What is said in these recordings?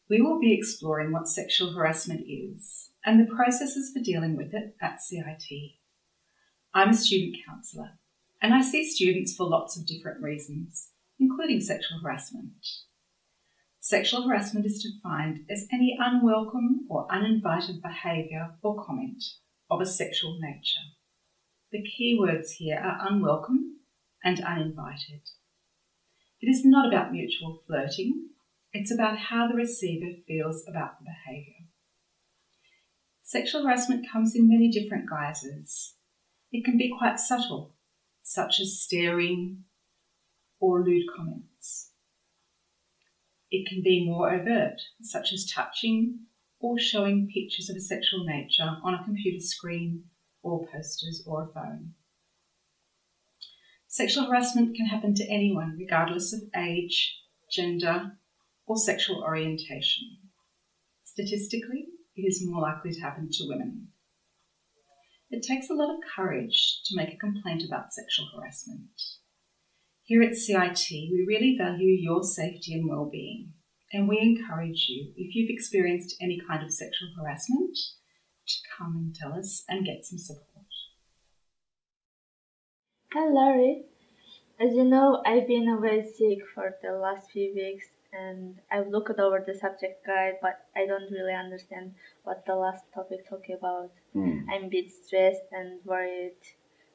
We will be exploring what sexual harassment is and the processes for dealing with it at CIT. I'm a student counsellor, and I see students for lots of different reasons, including sexual harassment. Sexual harassment is defined as any unwelcome or uninvited behaviour or comment of a sexual nature. The key words here are unwelcome and uninvited. It is not about mutual flirting, it's about how the receiver feels about the behaviour. Sexual harassment comes in many different guises. It can be quite subtle, such as staring or lewd comments. It can be more overt, such as touching or showing pictures of a sexual nature on a computer screen or posters or a phone. Sexual harassment can happen to anyone, regardless of age, gender, or sexual orientation. Statistically, it is more likely to happen to women. It takes a lot of courage to make a complaint about sexual harassment. Here at CIT, we really value your safety and well-being, and we encourage you, if you've experienced any kind of sexual harassment, to come and tell us and get some support. Hi Larry. As you know, I've been away sick for the last few weeks and I've looked over the subject guide, but I don't really understand what the last topic talked about. I'm a bit stressed and worried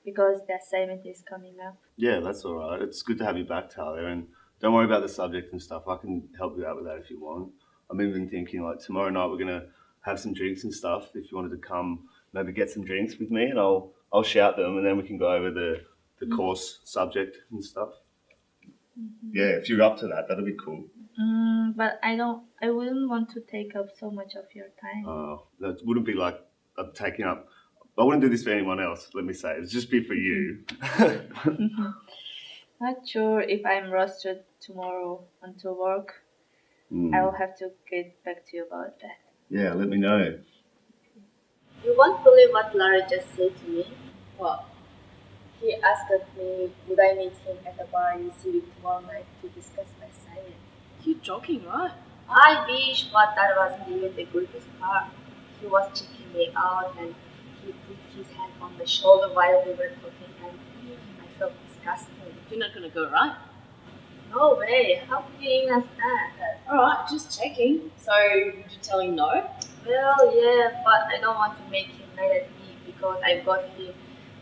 because the assignment is coming up. Yeah, that's all right. It's good to have you back, Talia, and don't worry about the subject and stuff. I can help you out with that if you want. I'm even thinking like tomorrow night we're gonna have some drinks and stuff. If you wanted to come, maybe get some drinks with me, and I'll shout them, and then we can go over the course subject and stuff. Yeah, if you're up to that, that'll be cool. But I wouldn't want to take up so much of your time. That wouldn't be like I'm taking up. I wouldn't do this for anyone else. Let me say, it'd just be for you. Not sure if I'm rostered tomorrow until work. I will have to get back to you about that. Yeah, let me know. You won't believe what Larry just said to me. What? He asked me would I meet him at the bar in Civic tomorrow night to discuss my assignment. You're joking, right? I wish, but that wasn't even the greatest part. He was checking me out and he put his hand on my shoulder while we were talking and I felt disgusted. You're not gonna go, right? No way, how could you even ask that? Alright, just checking. So, would you tell him no? Well, yeah, but I don't want to make him mad at me because I've got him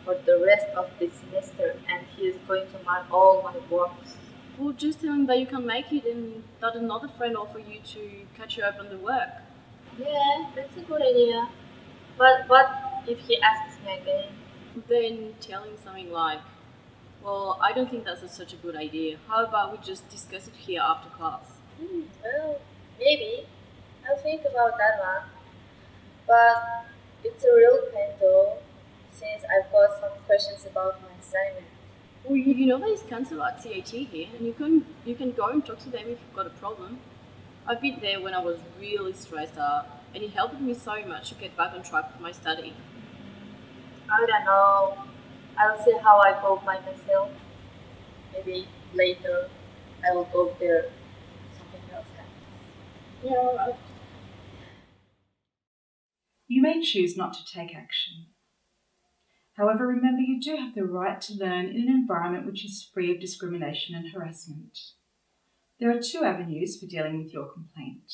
for the rest of the semester and he is going to mark all my works. Well, just tell him that you can make it and that another friend offer you to catch you up on the work. Yeah, that's a good idea. But what if he asks me again? Then tell him something like, well, I don't think that's such a good idea. How about we just discuss it here after class? Well, maybe. I'll think about that one. But it's a real pain though, since I've got some questions about my assignment. Well, you know there's counsellor at CIT here, and you can go and talk to them if you've got a problem. I've been there when I was really stressed out, and it helped me so much to get back on track with my study. I don't know. I'll see how I cope by myself. Maybe later I will go there. Something else happens. Yeah, alright. You may choose not to take action. However, remember you do have the right to learn in an environment which is free of discrimination and harassment. There are two avenues for dealing with your complaint.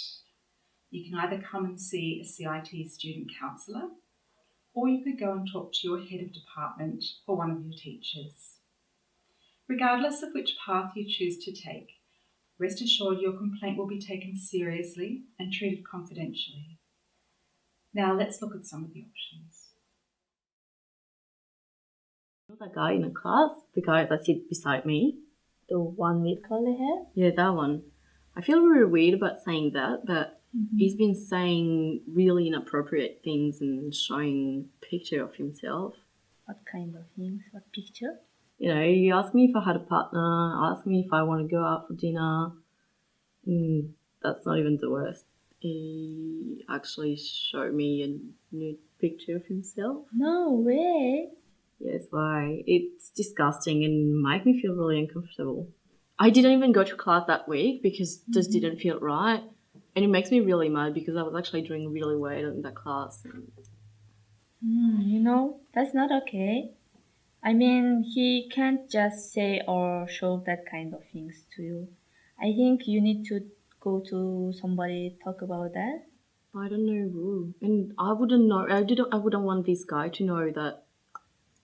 You can either come and see a CIT student counsellor, or you could go and talk to your head of department or one of your teachers. Regardless of which path you choose to take, rest assured your complaint will be taken seriously and treated confidentially. Now let's look at some of the options. That guy in the class, the guy that sits beside me. The one with curly hair? Yeah, that one. I feel really weird about saying that, but he's been saying really inappropriate things and showing a picture of himself. What kind of things? What picture? You know, he asked me if I had a partner, asked me if I want to go out for dinner. That's not even the worst. He actually showed me a nude picture of himself. No way. Yes, why? It's disgusting and made me feel really uncomfortable. I didn't even go to class that week because it just didn't feel right. And it makes me really mad because I was actually doing really well in that class. That's not okay. I mean, he can't just say or show that kind of things to you. I think you need to go to somebody talk about that. I don't know who. And I wouldn't know. I wouldn't want this guy to know that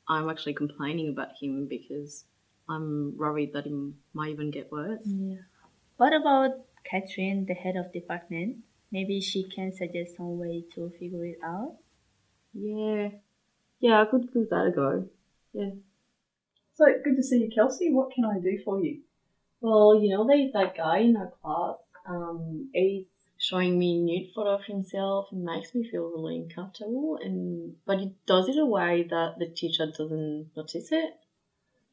I'm actually complaining about him because I'm worried that it might even get worse. Yeah. What about Catherine, the head of department? Maybe she can suggest some way to figure it out. Yeah. Yeah, I could give that a go. Yeah. So good to see you, Kelsey. What can I do for you? Well, there's that guy in our class. He's showing me a nude photo of himself and makes me feel really uncomfortable. But he does it in a way that the teacher doesn't notice it.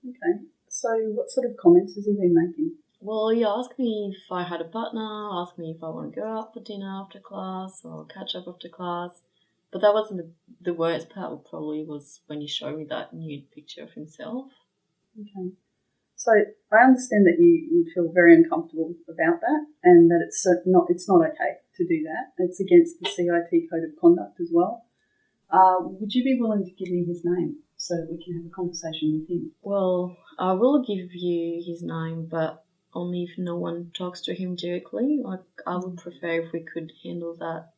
Okay. So what sort of comments has he been making? Well, he asked me if I had a partner, asked me if I want to go out for dinner after class or catch up after class. But that wasn't the worst part. Probably was when he showed me that nude picture of himself. Okay. So I understand that you would feel very uncomfortable about that, and that it's not okay to do that. It's against the CIT code of conduct as well. Would you be willing to give me his name so that we can have a conversation with him? Well, I will give you his name, but only if no one talks to him directly. Like, I would prefer if we could handle that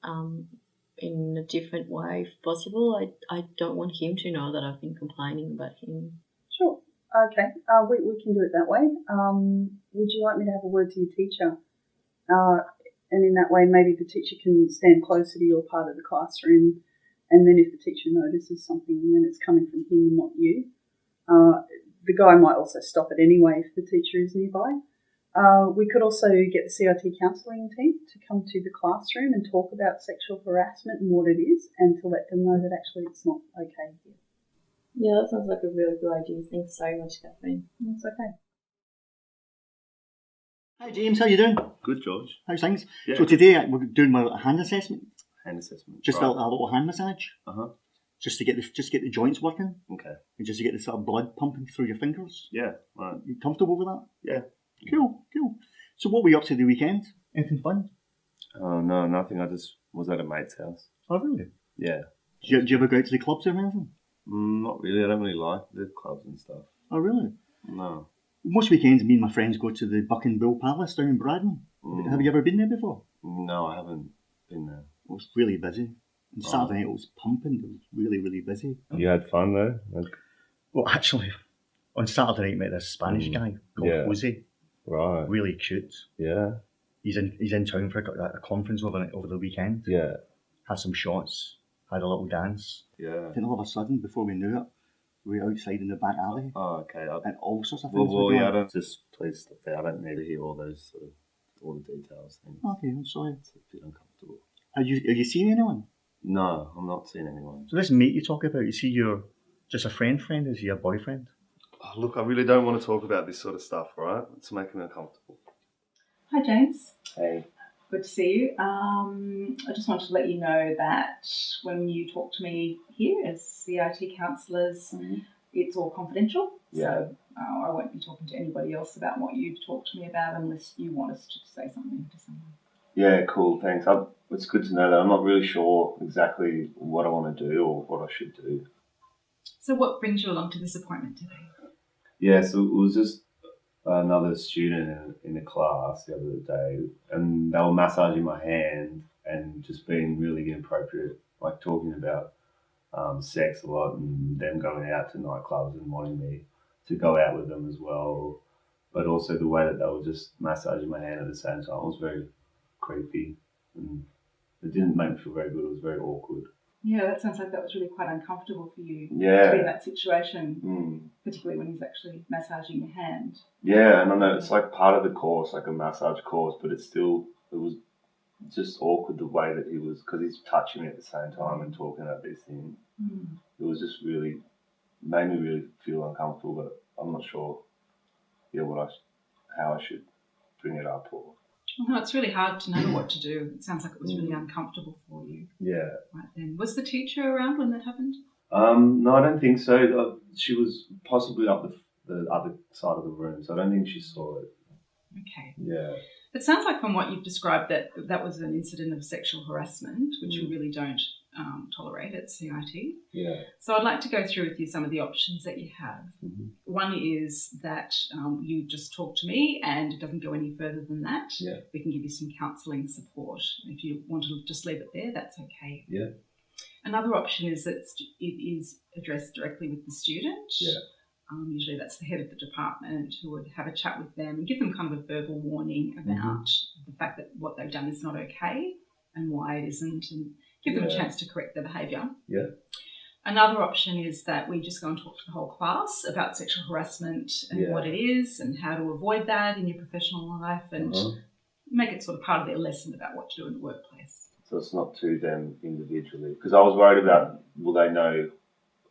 in a different way if possible. I don't want him to know that I've been complaining about him. Sure. Okay. We can do it that way. Would you like me to have a word to your teacher? And in that way, maybe the teacher can stand closer to your part of the classroom. And then if the teacher notices something, then it's coming from him and not you. The guy might also stop it anyway if the teacher is nearby. We could also get the CIT counselling team to come to the classroom and talk about sexual harassment and what it is, and to let them know that actually it's not okay here. Yeah, that sounds like a really good idea. Thanks so much, Catherine. That's okay. Hi James, how you doing? Good, George. How's things? Yeah. So today we're doing my hand assessment, Hand assessment. just right. a little hand massage, just to get the joints working, Okay. and just to get the sort of blood pumping through your fingers. Yeah. Right. You comfortable with that? Yeah. Cool. So what were you up to the weekend? Anything fun? Oh no, nothing. I just was at a mate's house. Oh really? Yeah. Do you ever go out to the clubs or anything? Not really. I don't really like the clubs and stuff. Oh really? No. Most weekends, me and my friends go to the Buck and Bill Palace down in Braddon. Have you ever been there before? No, I haven't been there. It was really busy. And Saturday night it was pumping. It was really, really busy. You had fun though. Well, actually, on Saturday night, I met this Spanish guy called Jose. Right. Really cute. Yeah. He's in town for a conference over the weekend. Yeah. Had some shots. Had a little dance. Yeah. Then all of a sudden, before we knew it, we were outside in the back alley. Oh, okay. And all sorts of things were Well, going yeah. I on. don't just please stop there. I don't need to hear all those all the details. Things. Okay, I'm sorry. It's a bit uncomfortable. Are you seeing anyone? No, I'm not seeing anyone. So this mate you talk about, is he your just a friend? Is he a boyfriend? Oh, look, I really don't want to talk about this sort of stuff, right? It's making me uncomfortable. Hi, James. Hey. Good to see you. I just wanted to let you know that when you talk to me here as CIT counsellors, it's all confidential. Yeah. So I won't be talking to anybody else about what you've talked to me about unless you want us to say something to someone. Yeah, cool, thanks. It's good to know that. I'm not really sure exactly what I want to do or what I should do. So what brings you along to this appointment today? Yeah, so it was just another student in the class the other day, and they were massaging my hand and just being really inappropriate, like talking about sex a lot and them going out to nightclubs and wanting me to go out with them as well. But also the way that they were just massaging my hand at the same time was very creepy, and it didn't make me feel very good. It was very awkward. Yeah, that sounds like that was really quite uncomfortable for you to be in Yeah. that situation, particularly when he's actually massaging your hand. Yeah, and I know it's like part of the course, like a massage course, but it was just awkward the way that he was, because he's touching me at the same time and talking about these things. It was just really, made me really feel uncomfortable, but I'm not sure, how I should bring it up or. Well, no, it's really hard to know what to do. It sounds like it was really uncomfortable for you. Yeah. Right then. Was the teacher around when that happened? No, I don't think so. She was possibly up the other side of the room, so I don't think she saw it. Okay. Yeah. It sounds like from what you've described that was an incident of sexual harassment, which we really don't tolerate at CIT. Yeah. So I'd like to go through with you some of the options that you have. Mm-hmm. One is that you just talk to me and it doesn't go any further than that. Yeah. We can give you some counselling support. If you want to just leave it there, that's okay. Yeah. Another option is that it is addressed directly with the student. Yeah. Usually that's the head of the department who would have a chat with them and give them kind of a verbal warning about the fact that what they've done is not okay and why it isn't, and give them a chance to correct their behaviour. Yeah. Another option is that we just go and talk to the whole class about sexual harassment and what it is and how to avoid that in your professional life, and make it sort of part of their lesson about what to do in the workplace. So it's not to them individually, because I was worried about, will they know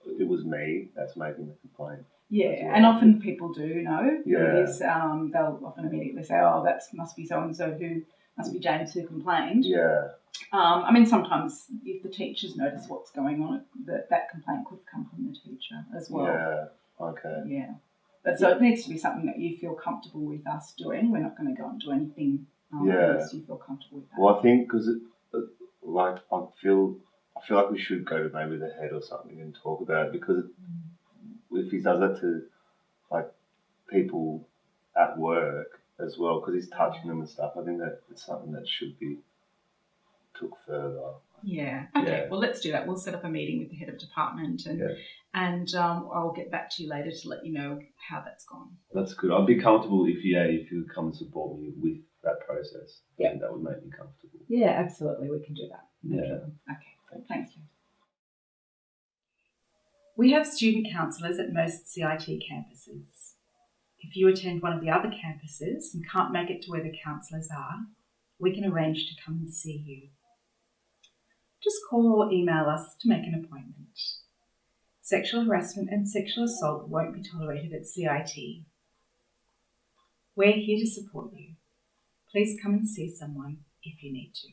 it was me that's making the complaint? Yeah, well. and often people do know who Yeah. it is. They'll often immediately say, oh, that must be so-and-so who must be James who complained. Yeah. I mean, sometimes if the teachers notice what's going on, that complaint could come from the teacher as well. Yeah. Okay. Yeah. But so it needs to be something that you feel comfortable with us doing. We're not going to go and do anything unless you feel comfortable with that. Well, I think because I feel like we should go to maybe the head or something and talk about it, because if he does that to like people at work as well, because he's touching them and stuff, I think that it's something that should be took further. Yeah. Okay. Yeah. Well, let's do that. We'll set up a meeting with the head of department, and I'll get back to you later to let you know how that's gone. That's good. I'd be comfortable if you would come and support me with that process. Yeah. That would make me comfortable. Yeah, absolutely. We can do that. Yeah. Okay. Thank you. We have student counsellors at most CIT campuses. If you attend one of the other campuses and can't make it to where the counsellors are, we can arrange to come and see you. Just call or email us to make an appointment. Sexual harassment and sexual assault won't be tolerated at CIT. We're here to support you. Please come and see someone if you need to.